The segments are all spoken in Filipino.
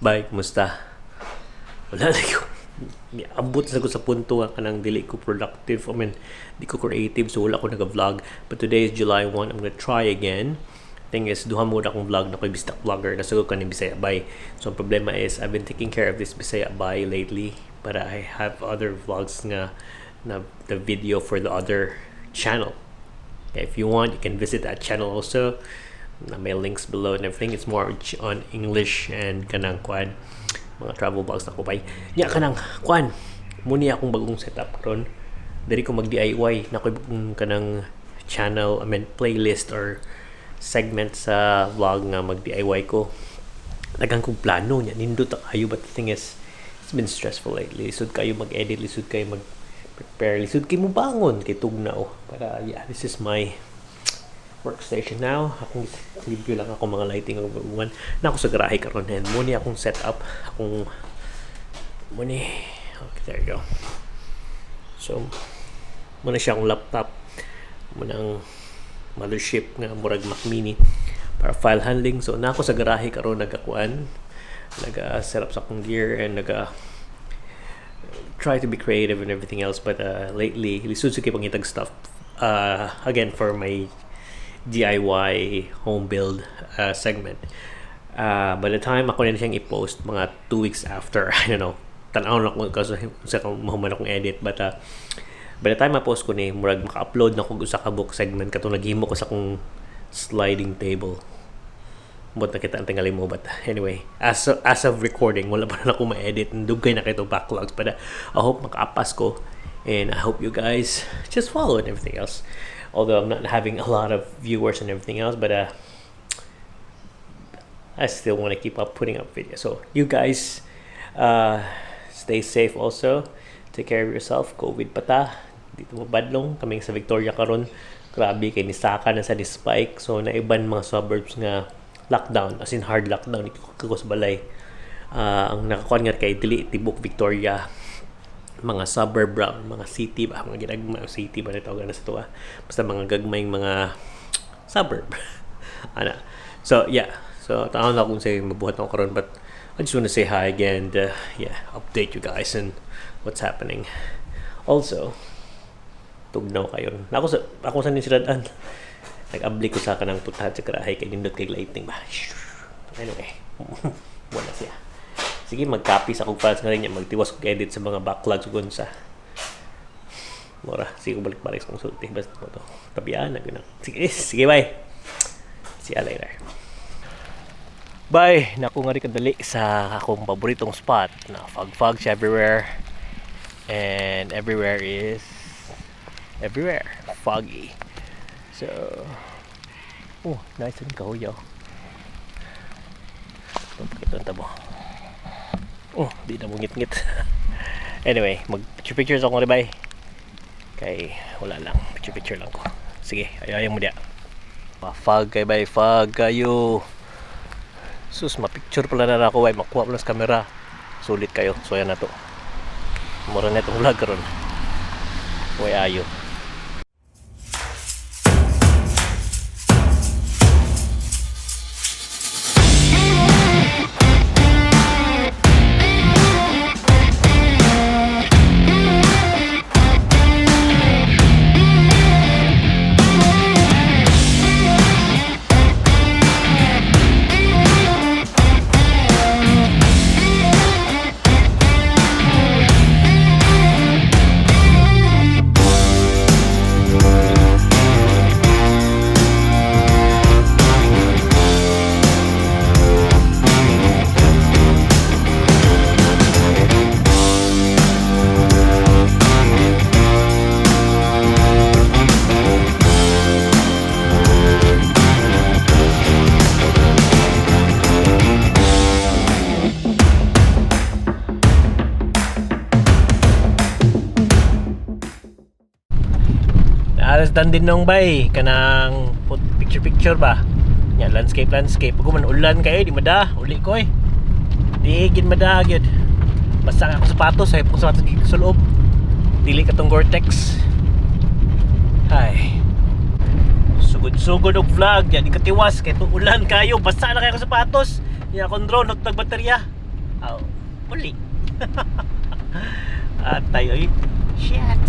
Bay, kumusta? Wala na ko. Abot na ko sa punto nga kanang dili ko productive. I mean, di ko creative, so wala ko nag-vlog. But today is July 1. I'm gonna try again. Thing is, duha mo na akong vlog na ko'y bisdakvlagger. Nasugod ka ng BISAYABAI. So, ang problema is, I've been taking care of this BISAYABAI lately. But I have other vlogs nga na the video for the other channel. Okay, if you want, you can visit that channel also. May links below and everything. It's more on English and kanang kwan. Mga travel vlogs na ko bay. Nya kanang kwan. Muni akong bagong setup ron. Diri ko mag-DIY na ko kanang channel, playlist or segment sa vlog nga mag-DIY ko. Dagang kong plano nya nindot kayo, but the thing is it's been stressful lately. Lisod kayo mag-edit, lisod kayo mag-prepare, lisod kayo mo bangon kay tugnaw. Para this is my workstation now. Akong review lang ako mga lighting ng buwan na ako sa garahe karon and muni akong setup akong muni. Okay, there you go. So muna siya akong laptop, muna ang mothership nga murag Mac Mini para file handling. So na ako sa garahe karon nagakuan, naga-set up sa akong gear and try to be creative and everything else, but lately lisod sa kay pangitag stuff again for my DIY home build segment. By the time ako na siyang i-post mga 2 weeks after, I don't know, tanaw na ko kasi sa mahuman akong edit, but by the time ma-post ko ni murag maka-upload na ko sa kabuk segment katong naghimo ko sa akong sliding table. But nakita ang tingali mo, but anyway, as of recording wala pa na ako ma-edit and dugay na kayo backlogs, but I hope maka-apas ko and I hope you guys just follow and everything else. Although I'm not having a lot of viewers and everything else, but I still want to keep up putting up videos. So you guys stay safe also. Take care of yourself. COVID pa ta. Dito mo badlong. Kaming sa Victoria karon. Grabe kay nisaka na sa spike. So naiban mga suburbs nga lockdown. As in hard lockdown. Dito ko sa balay. Ang nakakuan nga kay dili tibok Victoria. Mga suburb mga city ba, mga ginagmay city ba nito gana sa tuwa, basta mga gagmayng mga suburb ana. So taon na kung say mabuhat ako karon, but I just want to say hi again and update you guys and what's happening. Also tugnaw kayo ako sa nisiradan, nag-abli ko sa kanang putahan sa karahay kay nindot kay lighting ba. Anyway, wala siya. Sige, mag-copy sa kong files nga rin niya. Magtiwas kong edit sa mga backlogs ko sa mura. Sige, balik-balik sa kong sulti. Basta mo ito. Tabiaan na gano'n. Sige, bye. See you later. Bye. Naku nga rin kadali sa akong paboritong spot na fog siya everywhere. And everywhere is foggy. So, nice and kahuyaw. Pakita ang tabo. Di na mo ngit-ngit. Anyway, mag-pictures ako rin, bye. Kay wala lang, picture lang ko. Sige, ayaw mo dia. Fog kay bye, fog kayo. Sus, ma-picture pala na ako, bye. Makuha pala sa camera. Sulit kayo, so yan na to. Mura na itong vlog karon. Way ayo. Alas dan din nung bay kanang picture ba nya landscape pag man ulan kayo di mada uli ko di gid mada gyud basta ako sapatos ko sapatos sa loob dili katong Gore-Tex. Ay sugod-sugod og vlog yan, di katiwas kay ulan kayo, basa na kayo sapatos. Ya kon drone nagtag baterya. Oh, uli. At tayo ay, shit.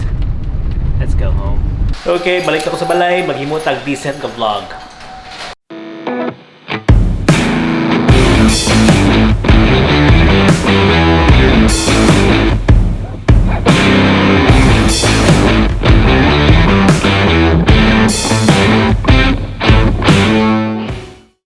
Let's go home. Okay, balik ako sa balay. Maghimutag decent ka vlog.